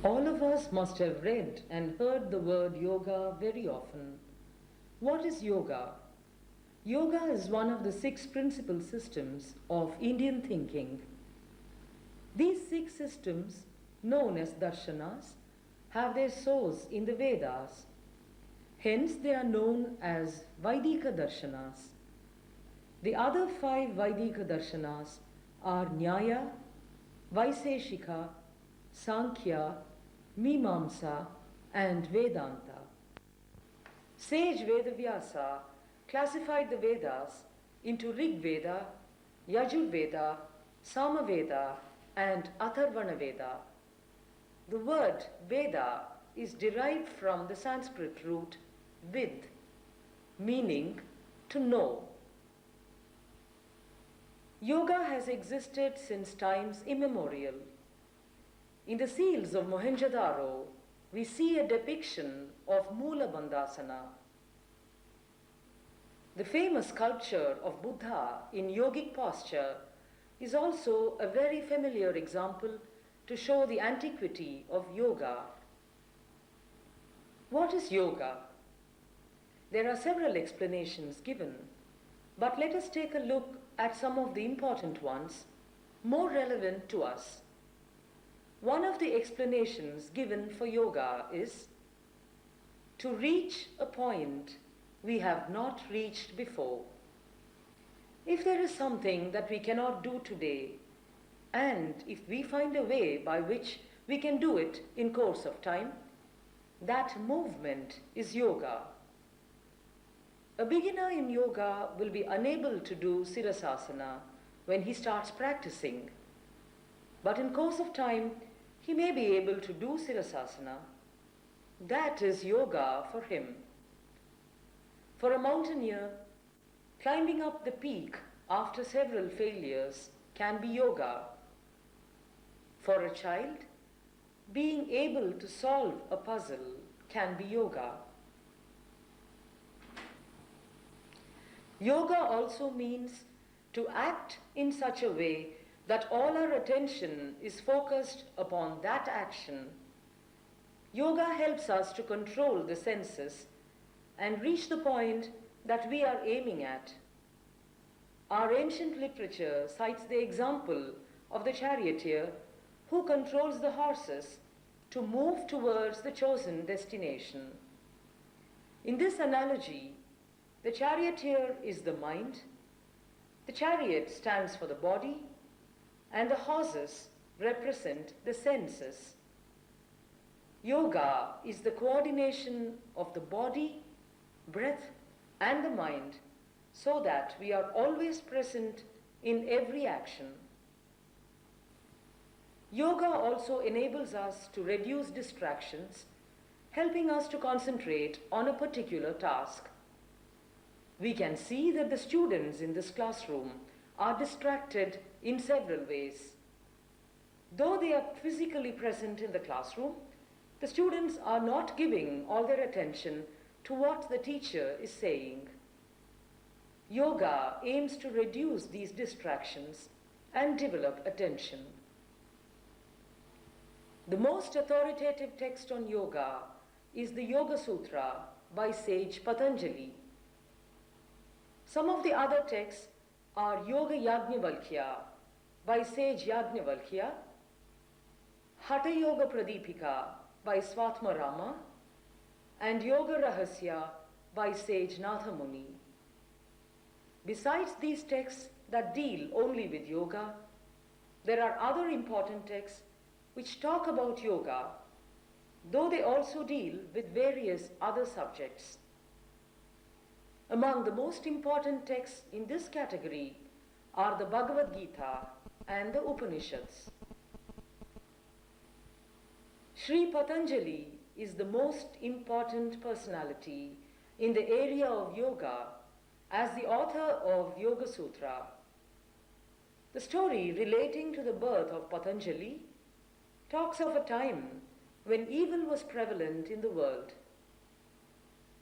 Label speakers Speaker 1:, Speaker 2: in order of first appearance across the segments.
Speaker 1: All of us must have read and heard the word yoga very often. What is yoga? Yoga is one of the 6 principal systems of Indian thinking. These 6 systems, known as darshanas, have their source in the Vedas. Hence, they are known as Vaidika darshanas. The other 5 Vaidika darshanas are Nyaya, Vaiseshika, Sankhya, Mimamsa, and Vedanta. Sage Vedavyasa classified the Vedas into Rig Veda, Yajur Veda, Samaveda, and Atharvana Veda. The word Veda is derived from the Sanskrit root vid, meaning to know. Yoga has existed since times immemorial. In the seals of Mohenjo-daro, we see a depiction of Mula Bandhasana. The famous sculpture of Buddha in yogic posture is also a very familiar example to show the antiquity of yoga. What is yoga? There are several explanations given, but let us take a look at some of the important ones, more relevant to us. One of the explanations given for yoga is to reach a point we have not reached before. If there is something that we cannot do today, and if we find a way by which we can do it in course of time, That movement is yoga. A beginner in yoga will be unable to do Sirasasana when he starts practicing. But in course of time, he may be able to do Sirasasana. That is yoga for him. For a mountaineer, climbing up the peak after several failures can be yoga. For a child, being able to solve a puzzle can be yoga. Yoga also means to act in such a way that all our attention is focused upon that action. Yoga helps us to control the senses and reach the point that we are aiming at. Our ancient literature cites the example of the charioteer who controls the horses to move towards the chosen destination. In this analogy, the charioteer is the mind, the chariot stands for the body, and the horses represent the senses. Yoga is the coordination of the body, breath, and the mind so that we are always present in every action. Yoga also enables us to reduce distractions, helping us to concentrate on a particular task. We can see that the students in this classroom are distracted in several ways. Though they are physically present in the classroom, the students are not giving all their attention to what the teacher is saying. Yoga aims to reduce these distractions and develop attention. The most authoritative text on yoga is the Yoga Sutra by sage Patanjali. Some of the other texts are Yoga Yajnavalkya by sage Yajnavalkya, Hatha Yoga Pradipika by Swatma Rama, and Yoga Rahasya by sage Nathamuni. Besides these texts that deal only with yoga, there are other important texts which talk about yoga, though they also deal with various other subjects. Among the most important texts in this category are the Bhagavad Gita and the Upanishads. Sree Patanjali is the most important personality in the area of yoga as the author of Yoga Sutra. The story relating to the birth of Patanjali talks of a time when evil was prevalent in the world.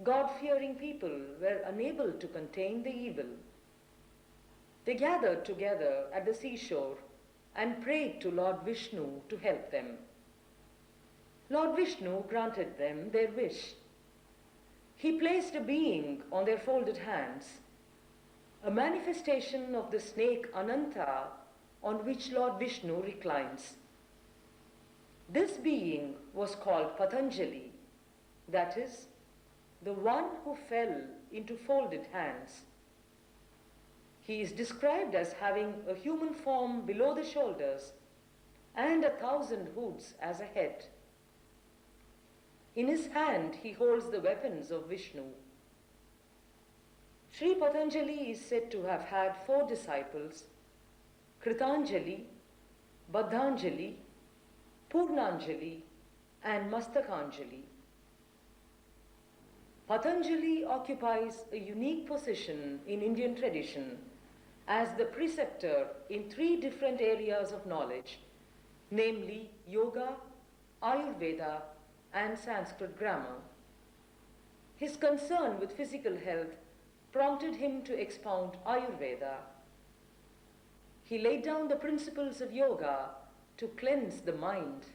Speaker 1: God-fearing people were unable to contain the evil. They gathered together at the seashore and prayed to Lord Vishnu to help them. Lord Vishnu granted them their wish. He placed a being on their folded hands, a manifestation of the snake Ananta on which Lord Vishnu reclines. This being was called Patanjali, that is, the one who fell into folded hands. He is described as having a human form below the shoulders and 1,000 hoods as a head. In his hand he holds the weapons of Vishnu. Sri Patanjali is said to have had 4 disciples: Kritanjali, Baddhanjali, Purnanjali, and Mastakanjali. Patanjali occupies a unique position in Indian tradition as the preceptor in 3 different areas of knowledge, namely yoga, Ayurveda, and Sanskrit grammar. His concern with physical health prompted him to expound Ayurveda. He laid down the principles of yoga to cleanse the mind.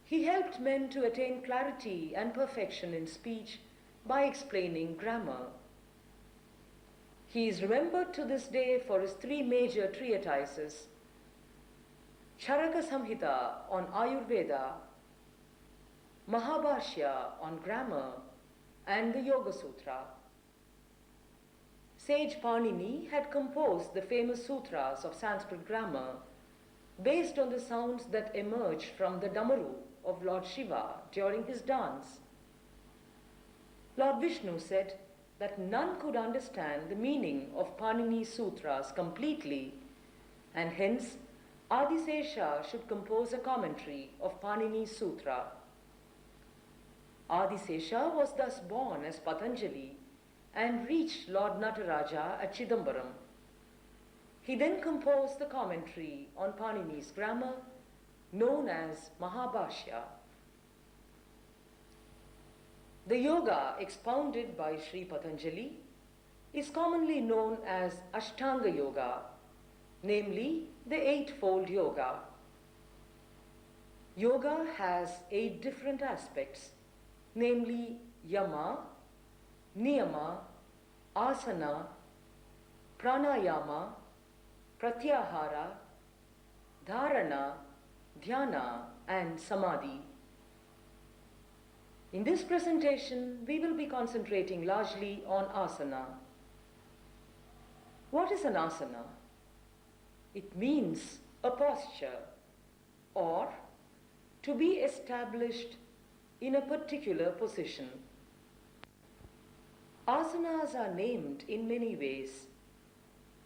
Speaker 1: He helped men to attain clarity and perfection in speech by explaining grammar. He is remembered to this day for his 3 major treatises: Charaka Samhita on Ayurveda, Mahabhashya on grammar, and the Yoga Sutra. Sage Panini had composed the famous sutras of Sanskrit grammar based on the sounds that emerged from the damaru of Lord Shiva during his dance. Lord Vishnu said that none could understand the meaning of Panini's sutras completely, and hence Adisesha should compose a commentary of Panini's sutra. Adisesha was thus born as Patanjali and reached Lord Nataraja at Chidambaram. He then composed the commentary on Panini's grammar known as Mahabhashya. The yoga expounded by Sri Patanjali is commonly known as Ashtanga Yoga, namely the Eightfold Yoga. Yoga has 8 different aspects, namely Yama, Niyama, Asana, Pranayama, Pratyahara, Dharana, Dhyana, and Samadhi. In this presentation, we will be concentrating largely on asana. What is an asana? It means a posture or to be established in a particular position. Asanas are named in many ways.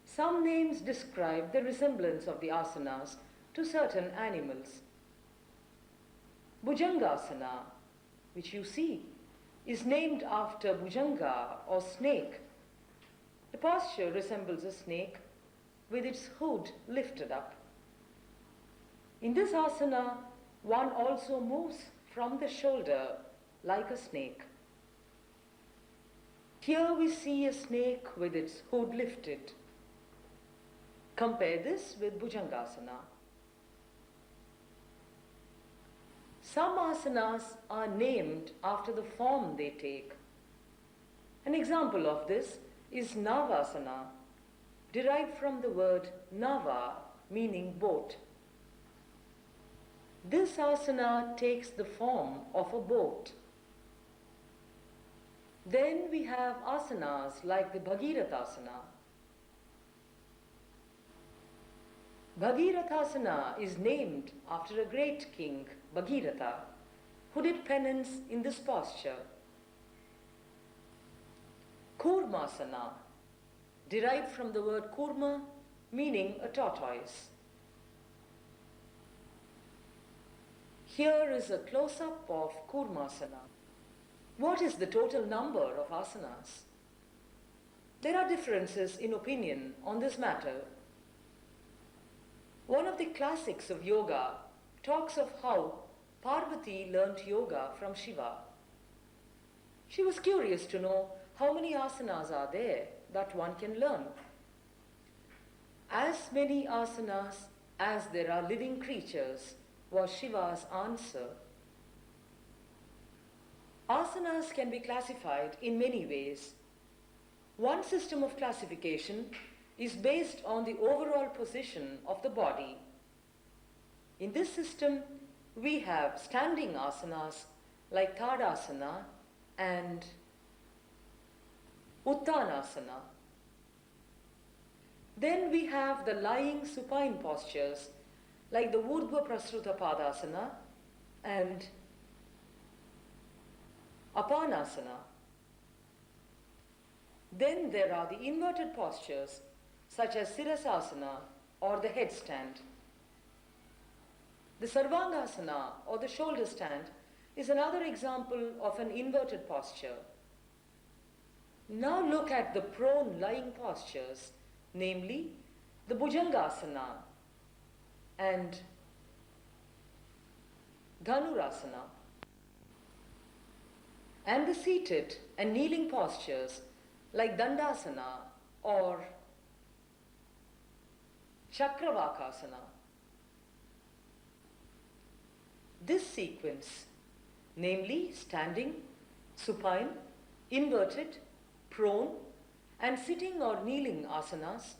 Speaker 1: Some names describe the resemblance of the asanas to certain animals. Bhujangasana, which you see, is named after Bhujanga or snake. The posture resembles a snake with its hood lifted up. In this asana, one also moves from the shoulder like a snake. Here we see a snake with its hood lifted. Compare this with Bhujangasana. Some asanas are named after the form they take. An example of this is Navasana, derived from the word Nava, meaning boat. This asana takes the form of a boat. Then we have asanas like the Bhagirathasana. Bhagirathasana is named after a great king, Bhagiratha, who did penance in this posture. Kurmasana, derived from the word kurma, meaning a tortoise. Here is a close-up of Kurmasana. What is the total number of asanas? There are differences in opinion on this matter. One of the classics of yoga talks of how Parvati learnt yoga from Shiva. She was curious to know how many asanas are there that one can learn. As many asanas as there are living creatures was Shiva's answer. Asanas can be classified in many ways. One system of classification is based on the overall position of the body. In this system, we have standing asanas like Tadasana and Uttanasana. Then we have the lying supine postures like the Urdhva Prasruta Padasana and Apanasana. Then there are the inverted postures such as Sirasasana or the headstand. The Sarvangasana or the shoulder stand is another example of an inverted posture. Now look at the prone lying postures, namely the Bhujangasana and Dhanurasana, and the seated and kneeling postures like Dandasana or Chakravakasana. This sequence, namely standing, supine, inverted, prone, and sitting or kneeling asanas,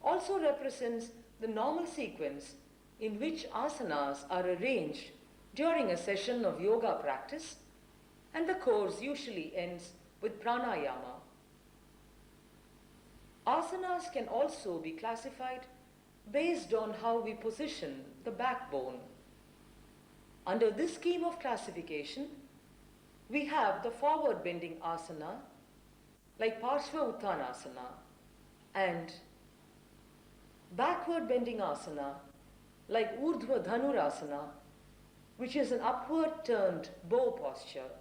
Speaker 1: also represents the normal sequence in which asanas are arranged during a session of yoga practice, and the course usually ends with pranayama. Asanas can also be classified based on how we position the backbone. Under this scheme of classification, we have the forward bending asana like Parshva Uttanasana and backward bending asana like Urdhva Dhanurasana, which is an upward turned bow posture.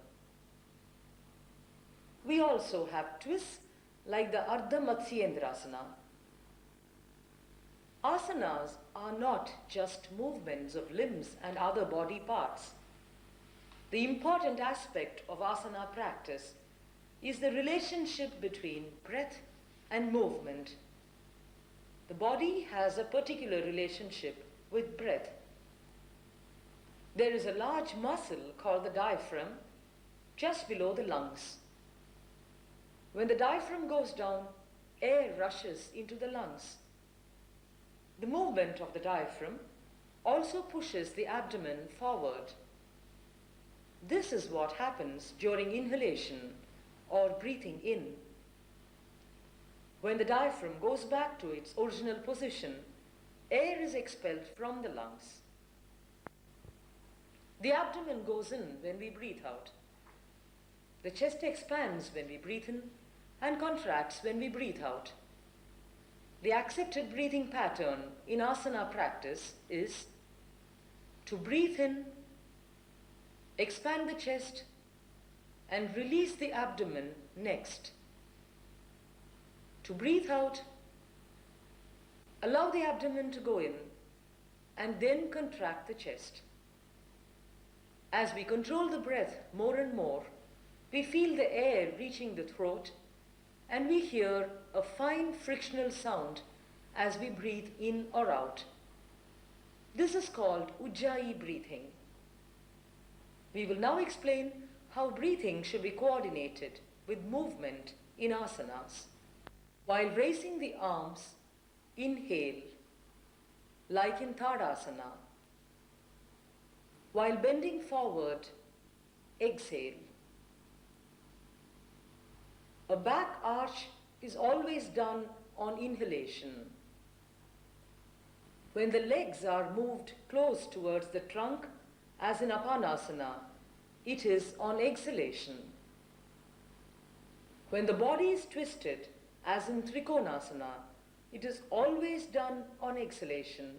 Speaker 1: We also have twists like the Ardha Matsyendrasana. Asanas are not just movements of limbs and other body parts. The important aspect of asana practice is the relationship between breath and movement. The body has a particular relationship with breath. There is a large muscle called the diaphragm just below the lungs. When the diaphragm goes down, air rushes into the lungs. The movement of the diaphragm also pushes the abdomen forward. This is what happens during inhalation or breathing in. When the diaphragm goes back to its original position, air is expelled from the lungs. The abdomen goes in when we breathe out. The chest expands when we breathe in and contracts when we breathe out. The accepted breathing pattern in asana practice is to breathe in, expand the chest, and release the abdomen next. To breathe out, allow the abdomen to go in, and then contract the chest. As we control the breath more and more, we feel the air reaching the throat, and we hear a fine frictional sound as we breathe in or out. This is called Ujjayi breathing. We will now explain how breathing should be coordinated with movement in asanas. While raising the arms, inhale, like in Tadasana. While bending forward, exhale. A back arch is always done on inhalation. When the legs are moved close towards the trunk, as in Apanasana, it is on exhalation. When the body is twisted, as in Trikonasana, it is always done on exhalation.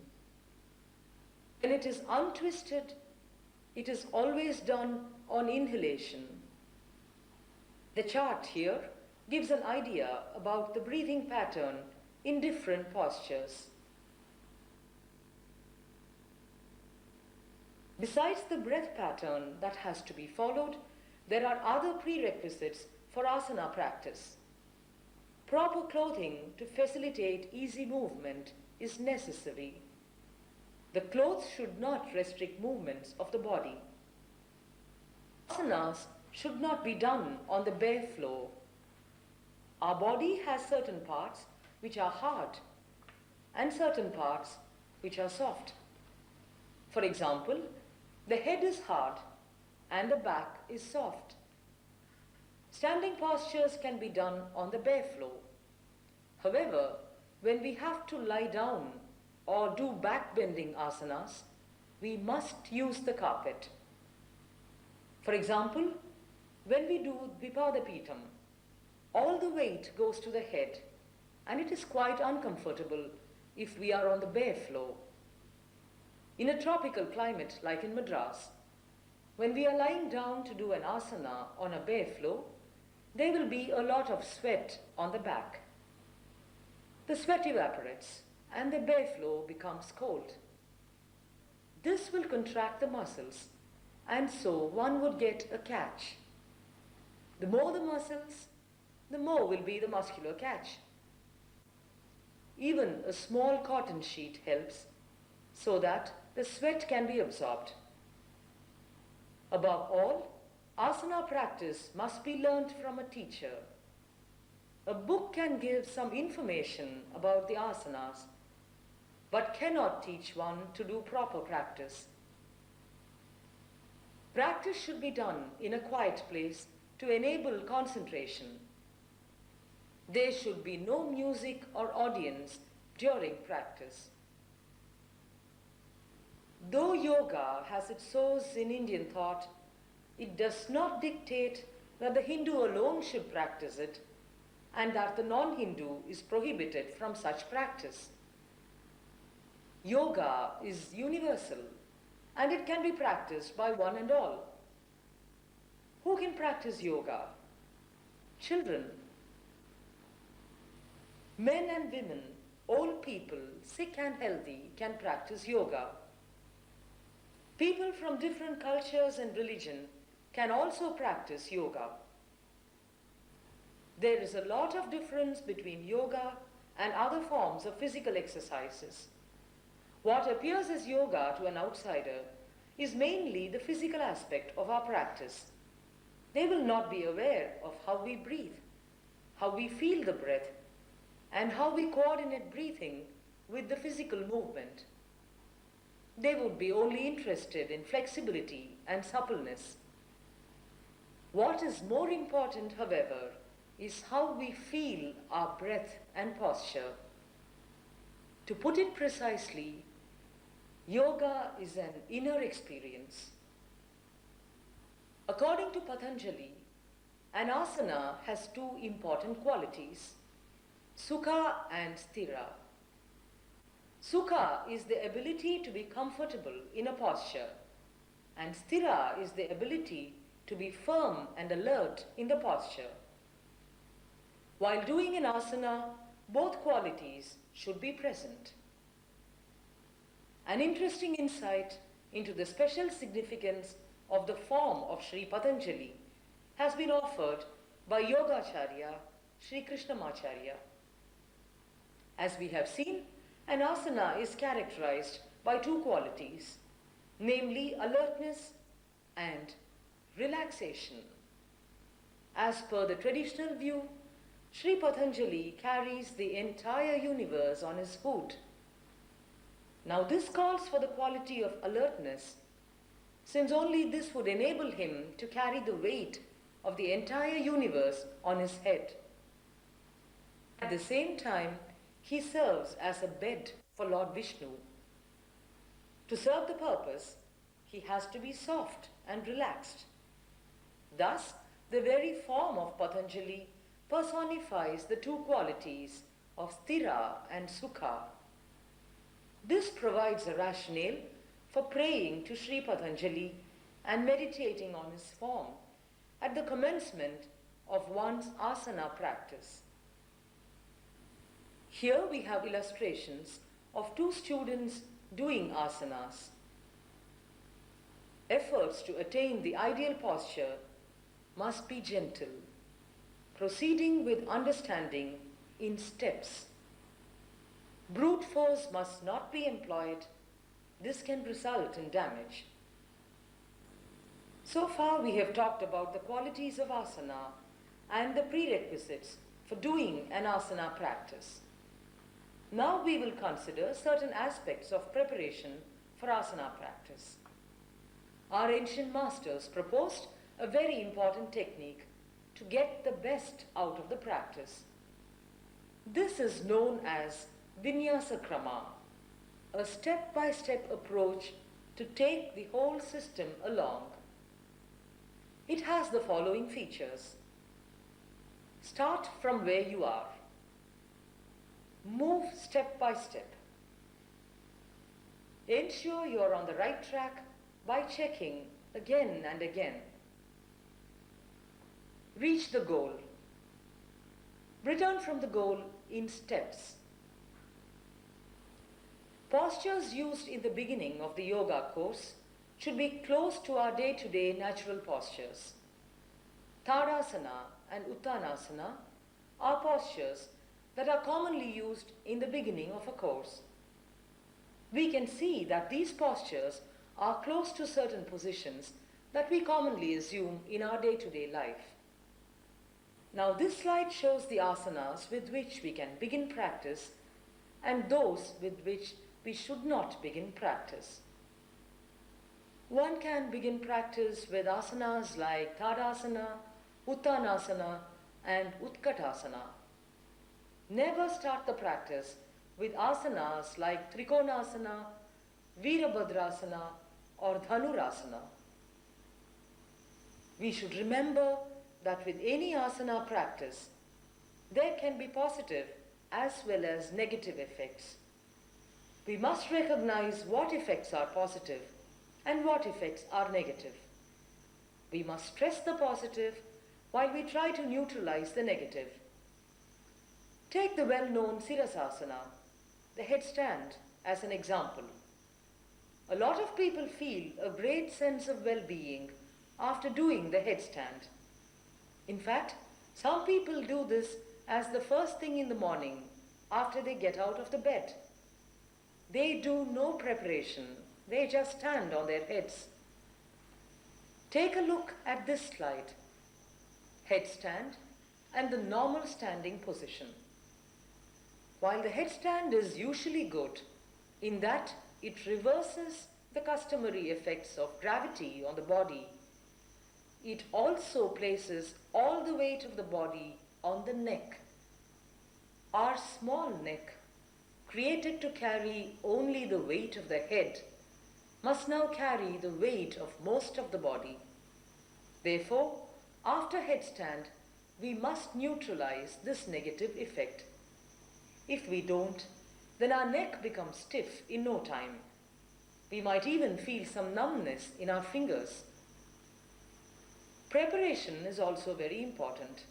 Speaker 1: When it is untwisted, it is always done on inhalation. The chart here gives an idea about the breathing pattern in different postures. Besides the breath pattern that has to be followed, there are other prerequisites for asana practice. Proper clothing to facilitate easy movement is necessary. The clothes should not restrict movements of the body. Asanas should not be done on the bare floor. Our body has certain parts which are hard and certain parts which are soft. For example, the head is hard and the back is soft. Standing postures can be done on the bare floor. However, when we have to lie down or do back bending asanas, we must use the carpet. For example, when we do Dvipadapitam, all the weight goes to the head, and it is quite uncomfortable if we are on the bare floor. In a tropical climate like in Madras, when we are lying down to do an asana on a bare floor, there will be a lot of sweat on the back. The sweat evaporates and the bare floor becomes cold. This will contract the muscles, and so one would get a catch. The more the muscles, the more will be the muscular catch. Even a small cotton sheet helps so that the sweat can be absorbed. Above all, asana practice must be learnt from a teacher. A book can give some information about the asanas, but cannot teach one to do proper practice. Practice should be done in a quiet place to enable concentration. There should be no music or audience during practice. Though yoga has its source in Indian thought, it does not dictate that the Hindu alone should practice it and that the non-Hindu is prohibited from such practice. Yoga is universal and it can be practiced by one and all. Who can practice yoga? Children. Men and women, old people, sick and healthy can practice yoga. People from different cultures and religion can also practice yoga. There is a lot of difference between yoga and other forms of physical exercises. What appears as yoga to an outsider is mainly the physical aspect of our practice. They will not be aware of how we breathe, how we feel the breath, and how we coordinate breathing with the physical movement. They would be only interested in flexibility and suppleness. What is more important, however, is how we feel our breath and posture. To put it precisely, yoga is an inner experience. According to Patanjali, an asana has two important qualities, sukha and sthira. Sukha is the ability to be comfortable in a posture, and sthira is the ability to be firm and alert in the posture. While doing an asana, both qualities should be present. An interesting insight into the special significance of the form of Sri Patanjali has been offered by Yogacharya Sri Krishnamacharya. As we have seen, an asana is characterized by two qualities, namely alertness and relaxation. As per the traditional view, Sri Patanjali carries the entire universe on his hood. Now this calls for the quality of alertness, since only this would enable him to carry the weight of the entire universe on his head. At the same time, he serves as a bed for Lord Vishnu. To serve the purpose, he has to be soft and relaxed. Thus, the very form of Patanjali personifies the two qualities of sthira and sukha. This provides a rationale for praying to Sri Patanjali and meditating on his form at the commencement of one's asana practice. Here we have illustrations of two students doing asanas. Efforts to attain the ideal posture must be gentle, proceeding with understanding in steps. Brute force must not be employed. This can result in damage. So far we have talked about the qualities of asana and the prerequisites for doing an asana practice. Now we will consider certain aspects of preparation for asana practice. Our ancient masters proposed a very important technique to get the best out of the practice. This is known as vinyasa krama, a step-by-step approach to take the whole system along. It has the following features. Start from where you are. Move step by step. Ensure you are on the right track by checking again and again. Reach the goal. Return from the goal in steps. Postures used in the beginning of the yoga course should be close to our day-to-day natural postures. Tadasana and Uttanasana are postures that are commonly used in the beginning of a course. We can see that these postures are close to certain positions that we commonly assume in our day-to-day life. Now this slide shows the asanas with which we can begin practice and those with which we should not begin practice. One can begin practice with asanas like Tadasana, Uttanasana and Utkatasana. Never start the practice with asanas like Trikonasana, Virabhadrasana or Dhanurasana. We should remember that with any asana practice, there can be positive as well as negative effects. We must recognize what effects are positive and what effects are negative. We must stress the positive while we try to neutralize the negative. Take the well-known Sirasasana, the headstand, as an example. A lot of people feel a great sense of well-being after doing the headstand. In fact, some people do this as the first thing in the morning after they get out of the bed. They do no preparation, they just stand on their heads. Take a look at this slide. Headstand and the normal standing position. While the headstand is usually good in that it reverses the customary effects of gravity on the body, it also places all the weight of the body on the neck. Our small neck, created to carry only the weight of the head, must now carry the weight of most of the body. Therefore, after headstand, we must neutralize this negative effect. If we don't, then our neck becomes stiff in no time. We might even feel some numbness in our fingers. Preparation is also very important.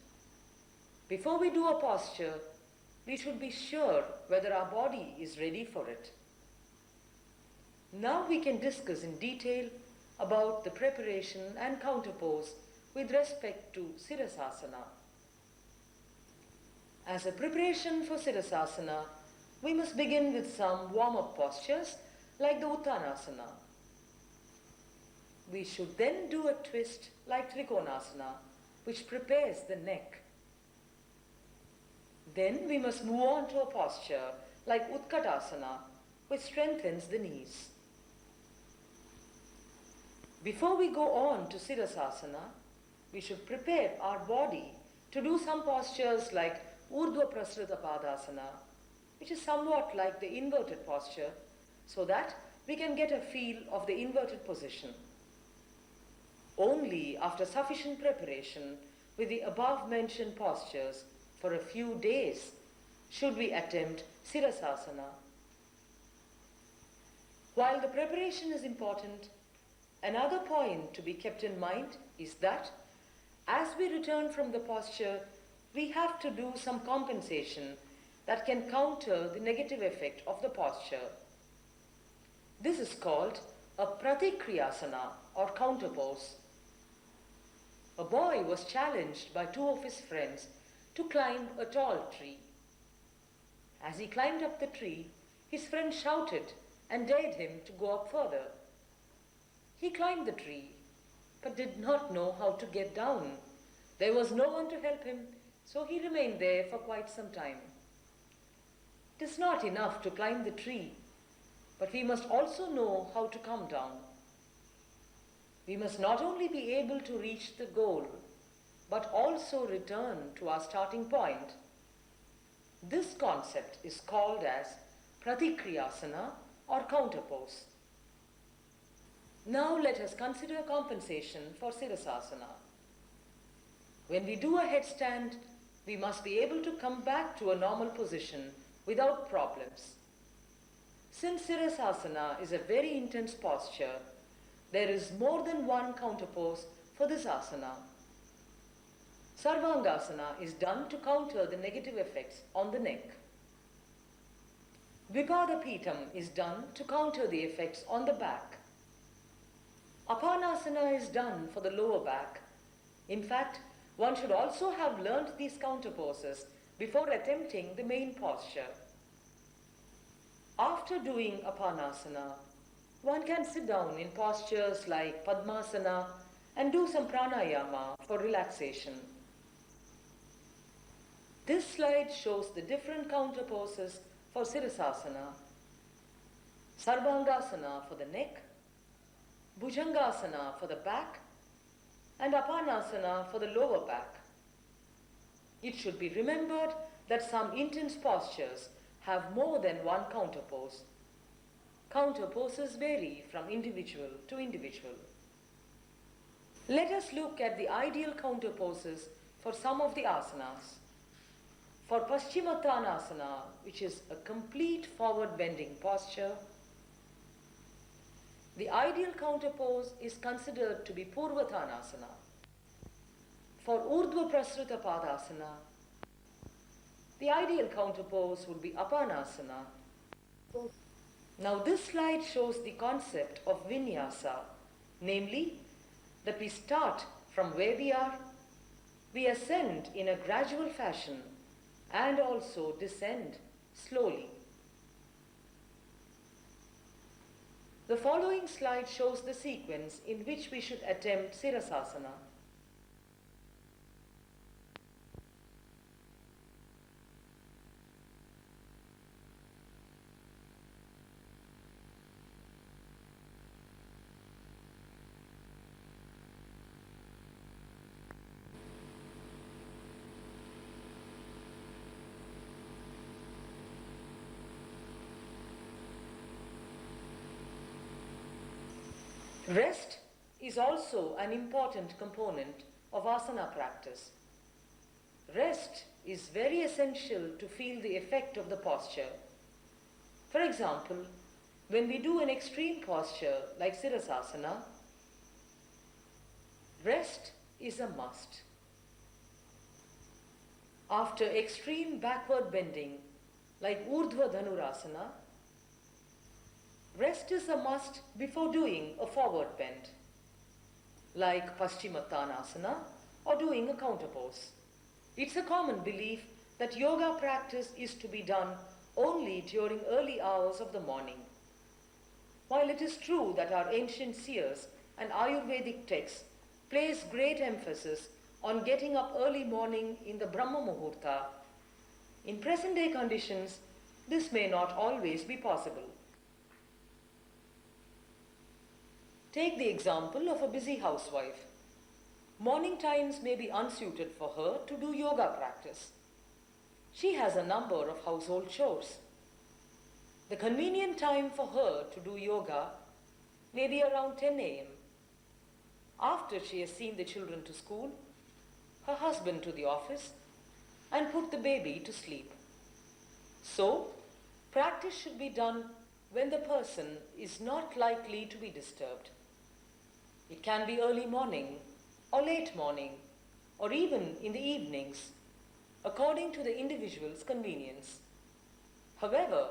Speaker 1: Before we do a posture, we should be sure whether our body is ready for it. Now we can discuss in detail about the preparation and counterpose with respect to Sirasasana. As a preparation for Sirasasana, we must begin with some warm-up postures like the Uttanasana. We should then do a twist like Trikonasana, which prepares the neck. Then we must move on to a posture like Utkatasana, which strengthens the knees. Before we go on to Sirasasana, we should prepare our body to do some postures like Urdhva Prasrita Padasana, which is somewhat like the inverted posture, so that we can get a feel of the inverted position. Only after sufficient preparation with the above mentioned postures for a few days should we attempt Sirasasana. While the preparation is important, another point to be kept in mind is that as we return from the posture, we have to do some compensation that can counter the negative effect of the posture. This is called a Pratikriyasana or counterpose. A boy was challenged by two of his friends to climb a tall tree. As he climbed up the tree, his friend shouted and dared him to go up further. He climbed the tree, but did not know how to get down. There was no one to help him, so he remained there for quite some time. It is not enough to climb the tree, but we must also know how to come down. We must not only be able to reach the goal, but also return to our starting point. This concept is called as Pratikriyasana or counterpose. Now let us consider compensation for Sirasasana. When we do a headstand, we must be able to come back to a normal position without problems. Since Sirasasana is a very intense posture, there is more than one counterpose for this asana. Sarvangasana is done to counter the negative effects on the neck. Vipadapitam is done to counter the effects on the back. Apanasana is done for the lower back. In fact, one should also have learnt these counterposes before attempting the main posture. After doing Apanasana, one can sit down in postures like Padmasana and do some pranayama for relaxation. This slide shows the different counterposes for Sirasasana. Sarvangasana for the neck, Bhujangasana for the back, and Apanasana for the lower back. It should be remembered that some intense postures have more than one counterpose. Counter poses vary from individual to individual. Let us look at the ideal counter poses for some of the asanas. For Paschimottanasana, which is a complete forward bending posture, the ideal counter pose is considered to be Purvattanasana. For Urdhva Prasruta Padasana, the ideal counter pose would be Apanasana. Now this slide shows the concept of vinyasa, namely that we start from where we are, we ascend in a gradual fashion and also descend slowly. The following slide shows the sequence in which we should attempt Sirasasana. Rest is also an important component of asana practice. Rest is very essential to feel the effect of the posture. For example, when we do an extreme posture like Sirasasana, rest is a must. After extreme backward bending like Urdhva Dhanurasana, rest is a must before doing a forward bend, like Paschimottanasana or doing a counter pose. It's a common belief that yoga practice is to be done only during early hours of the morning. While it is true that our ancient seers and Ayurvedic texts place great emphasis on getting up early morning in the Brahma Muhurta, in present day conditions, this may not always be possible. Take the example of a busy housewife. Morning times may be unsuited for her to do yoga practice. She has a number of household chores. The convenient time for her to do yoga may be around 10 a.m. after she has seen the children to school, her husband to the office, and put the baby to sleep. So, practice should be done when the person is not likely to be disturbed. It can be early morning or late morning or even in the evenings, according to the individual's convenience. However,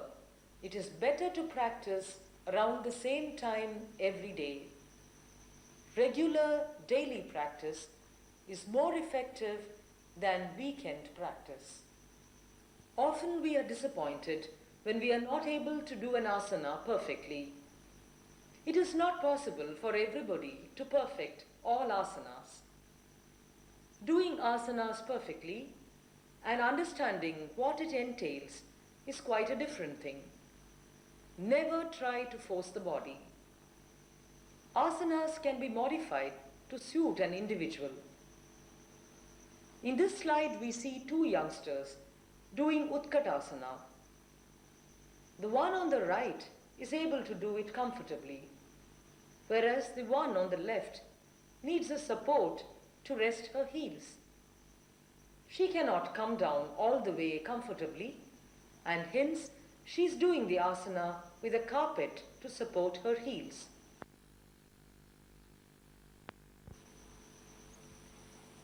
Speaker 1: it is better to practice around the same time every day. Regular daily practice is more effective than weekend practice. Often we are disappointed when we are not able to do an asana perfectly. It is not possible for everybody to perfect all asanas. Doing asanas perfectly and understanding what it entails is quite a different thing. Never try to force the body. Asanas can be modified to suit an individual. In this slide we see two youngsters doing Utkatasana. The one on the right is able to do it comfortably, whereas the one on the left needs a support to rest her heels. She cannot come down all the way comfortably, and hence she is doing the asana with a carpet to support her heels.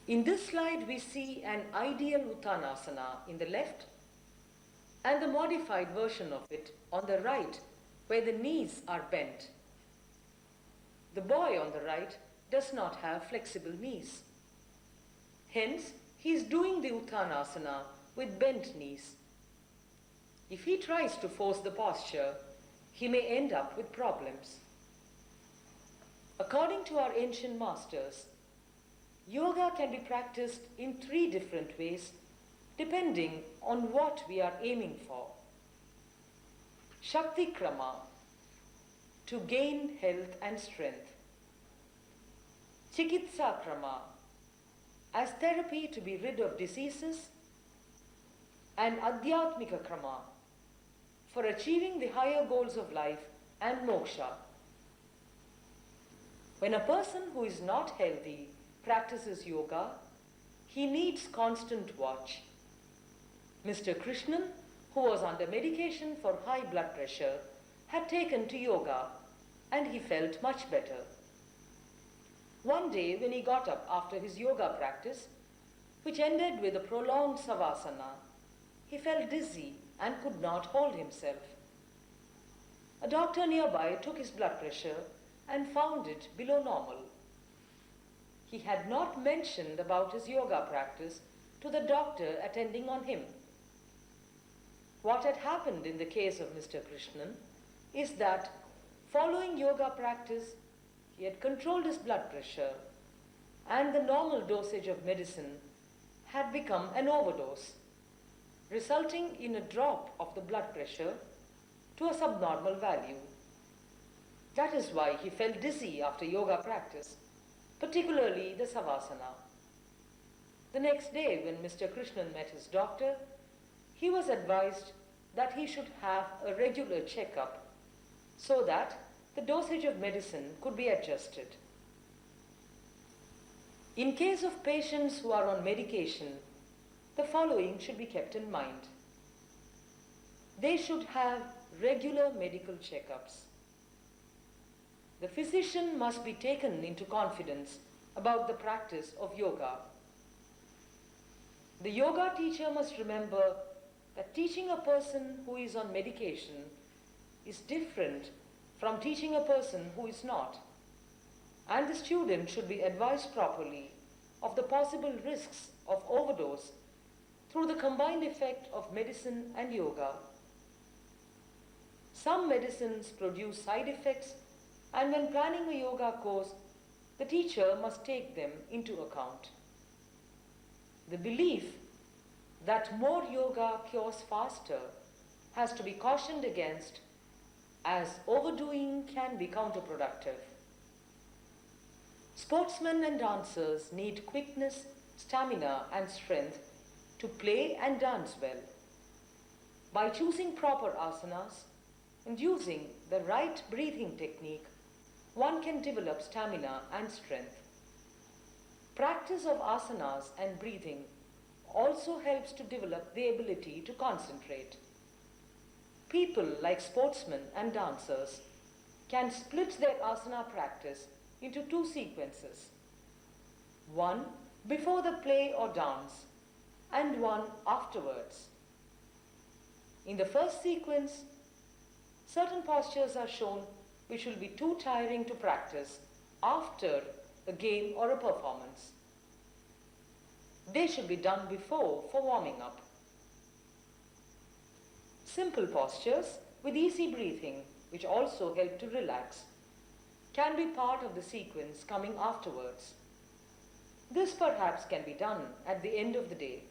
Speaker 1: In this slide we see an ideal Uttanasana in the left and the modified version of it on the right, where the knees are bent. The boy on the right does not have flexible knees. Hence, he is doing the Uttanasana with bent knees. If he tries to force the posture, he may end up with problems. According to our ancient masters, yoga can be practiced in 3 different ways depending on what we are aiming for. Shakti Krama, to gain health and strength. Chikitsa Krama, as therapy to be rid of diseases. And Adhyatmika Krama, for achieving the higher goals of life and moksha. When a person who is not healthy practices yoga, he needs constant watch. Mr. Krishnan, who was under medication for high blood pressure, had taken to yoga and he felt much better. One day when he got up after his yoga practice, which ended with a prolonged savasana, he felt dizzy and could not hold himself. A doctor nearby took his blood pressure and found it below normal. He had not mentioned about his yoga practice to the doctor attending on him. What had happened in the case of Mr. Krishnan is that following yoga practice, he had controlled his blood pressure and the normal dosage of medicine had become an overdose, resulting in a drop of the blood pressure to a subnormal value. That is why he felt dizzy after yoga practice, particularly the savasana. The next day when Mr. Krishnan met his doctor, he was advised that he should have a regular checkup so that the dosage of medicine could be adjusted. In case of patients who are on medication, the following should be kept in mind. They should have regular medical checkups. The physician must be taken into confidence about the practice of yoga. The yoga teacher must remember that teaching a person who is on medication is different from teaching a person who is not, and the student should be advised properly of the possible risks of overdose through the combined effect of medicine and yoga. Some medicines produce side effects, and when planning a yoga course, the teacher must take them into account. The belief that more yoga cures faster has to be cautioned against, as overdoing can be counterproductive. Sportsmen and dancers need quickness, stamina, and strength to play and dance well. By choosing proper asanas and using the right breathing technique, one can develop stamina and strength. Practice of asanas and breathing also helps to develop the ability to concentrate. People like sportsmen and dancers can split their asana practice into two sequences. One before the play or dance and one afterwards. In the first sequence, certain postures are shown which will be too tiring to practice after a game or a performance. They should be done before for warming up. Simple postures with easy breathing, which also help to relax, can be part of the sequence coming afterwards. This perhaps can be done at the end of the day.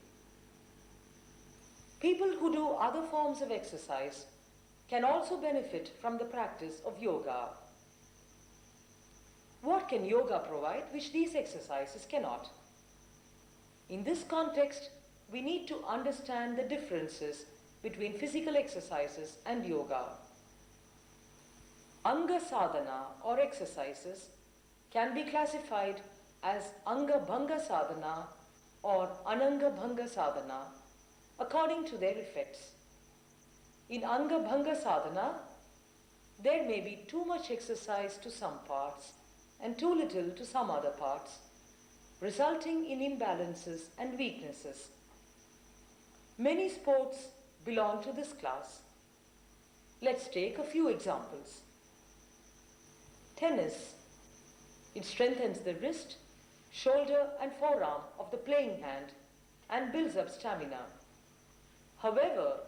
Speaker 1: People who do other forms of exercise can also benefit from the practice of yoga. What can yoga provide which these exercises cannot? In this context, we need to understand the differences between physical exercises and yoga. Anga sadhana or exercises can be classified as Anga Bhanga sadhana or Ananga Bhanga sadhana according to their effects. In Anga Bhanga sadhana, there may be too much exercise to some parts and too little to some other parts, resulting in imbalances and weaknesses. Many sports belong to this class. Let's take a few examples. Tennis. It strengthens the wrist, shoulder and forearm of the playing hand and builds up stamina. However,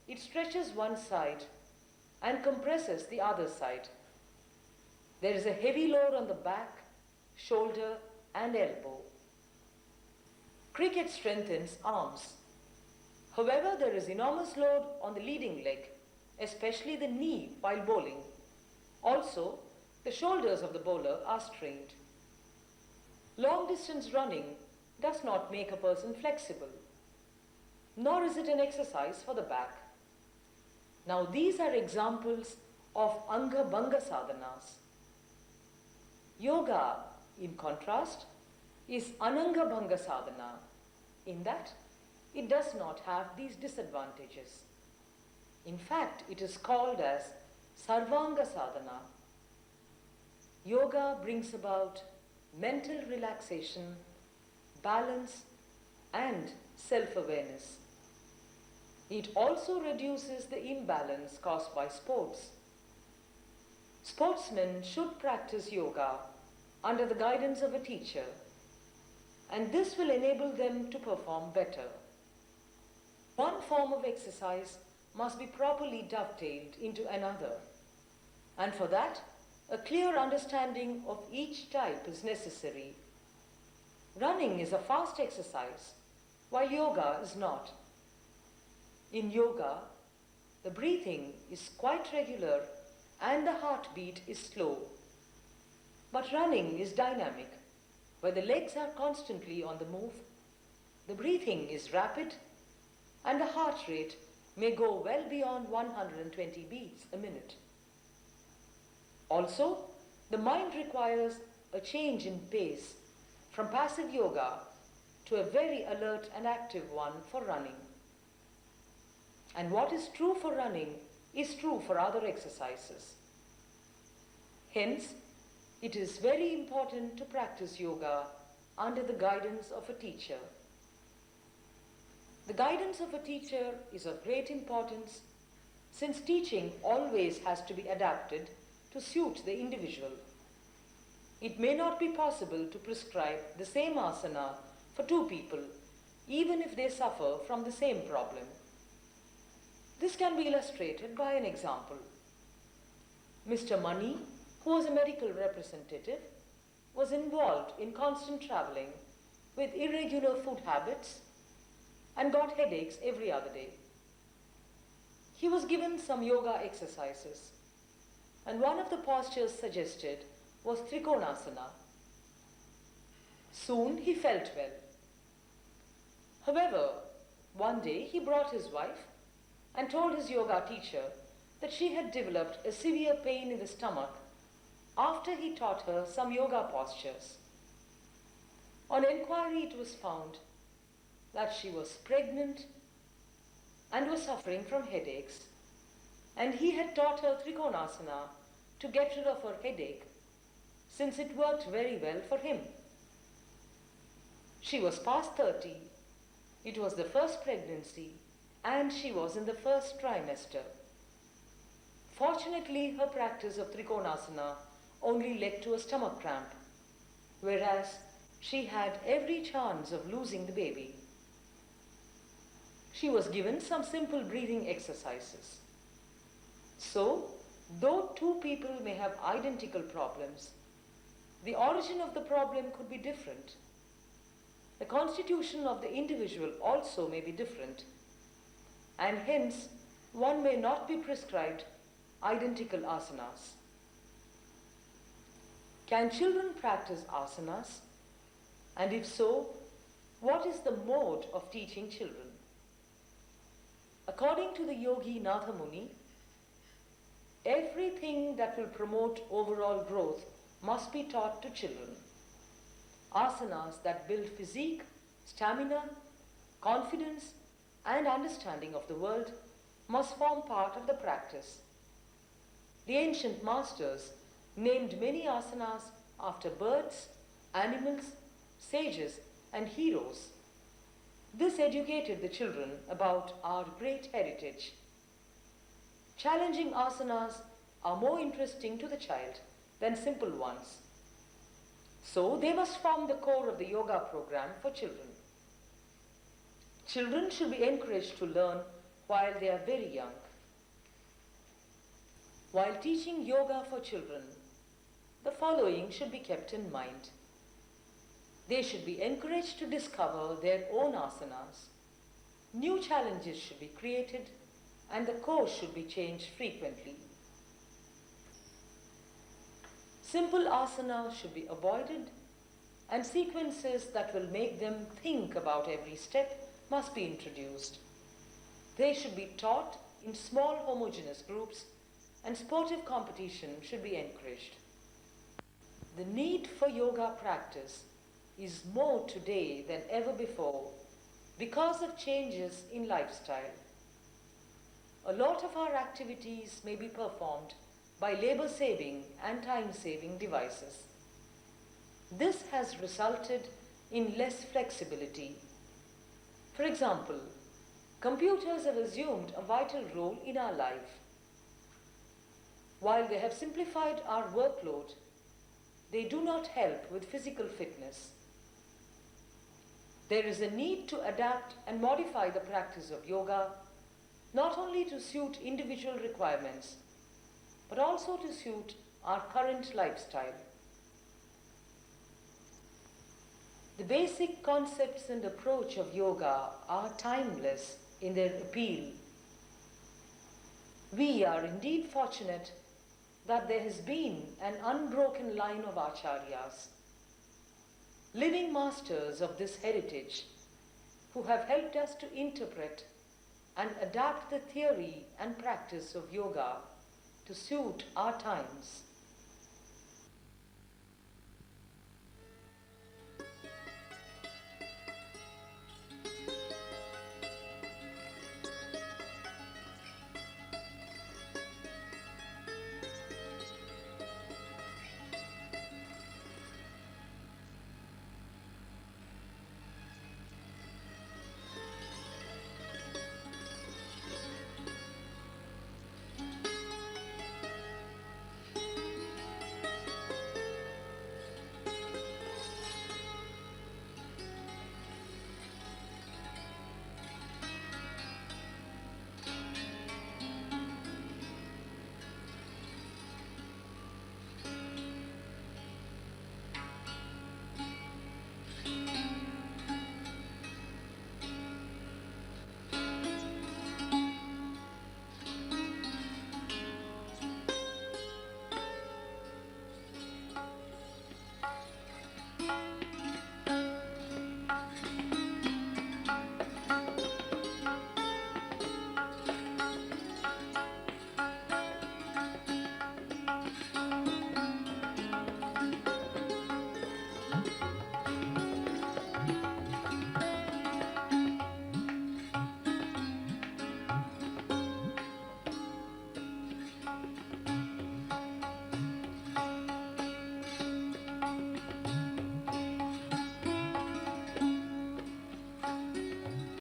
Speaker 1: it stretches one side and compresses the other side. There is a heavy load on the back, shoulder and elbow. Cricket strengthens arms. However, there is enormous load on the leading leg, especially the knee while bowling. Also, the shoulders of the bowler are strained. Long distance running does not make a person flexible, nor is it an exercise for the back. Now, these are examples of Anga Bhanga sadhanas. Yoga, in contrast, is Ananga Bhanga sadhana in that it does not have these disadvantages. In fact, it is called as Sarvanga sadhana. Yoga brings about mental relaxation, balance, and self-awareness. It also reduces the imbalance caused by sports. Sportsmen should practice yoga under the guidance of a teacher, and this will enable them to perform better. One form of exercise must be properly dovetailed into another, and for that, a clear understanding of each type is necessary. Running is a fast exercise, while yoga is not. In yoga, the breathing is quite regular and the heartbeat is slow. But running is dynamic, where the legs are constantly on the move, the breathing is rapid, and the heart rate may go well beyond 120 beats a minute. Also, the mind requires a change in pace from passive yoga to a very alert and active one for running. And what is true for running is true for other exercises. Hence, it is very important to practice yoga under the guidance of a teacher. The guidance of a teacher is of great importance since teaching always has to be adapted to suit the individual. It may not be possible to prescribe the same asana for two people, even if they suffer from the same problem. This can be illustrated by an example. Mr. Mani, who was a medical representative, was involved in constant traveling with irregular food habits and got headaches every other day. He was given some yoga exercises, and one of the postures suggested was Trikonasana. Soon he felt well. However, one day he brought his wife and told his yoga teacher that she had developed a severe pain in the stomach after he taught her some yoga postures. On inquiry, it was found that she was pregnant and was suffering from headaches, and he had taught her Trikonasana to get rid of her headache, since it worked very well for him. She was past 30, it was the first pregnancy, and she was in the first trimester. Fortunately, her practice of Trikonasana only led to a stomach cramp, whereas she had every chance of losing the baby. She was given some simple breathing exercises. So, though two people may have identical problems, the origin of the problem could be different. The constitution of the individual also may be different, and hence one may not be prescribed identical asanas. Can children practice asanas? And if so, what is the mode of teaching children? According to the yogi Natha Muni, everything that will promote overall growth must be taught to children. Asanas that build physique, stamina, confidence, and understanding of the world must form part of the practice. The ancient masters named many asanas after birds, animals, sages, and heroes. This educated the children about our great heritage. Challenging asanas are more interesting to the child than simple ones. So they must form the core of the yoga program for children. Children should be encouraged to learn while they are very young. While teaching yoga for children, the following should be kept in mind. They should be encouraged to discover their own asanas. New challenges should be created, and the course should be changed frequently. Simple asanas should be avoided, and sequences that will make them think about every step must be introduced. They should be taught in small homogeneous groups and sportive competition should be encouraged. The need for yoga practice is more today than ever before because of changes in lifestyle. A lot of our activities may be performed by labor-saving and time-saving devices. This has resulted in less flexibility. For example, computers have assumed a vital role in our life. While they have simplified our workload, they do not help with physical fitness. There is a need to adapt and modify the practice of yoga, not only to suit individual requirements, but also to suit our current lifestyle. The basic concepts and approach of yoga are timeless in their appeal. We are indeed fortunate that there has been an unbroken line of acharyas, living masters of this heritage, who have helped us to interpret and adapt the theory and practice of yoga to suit our times.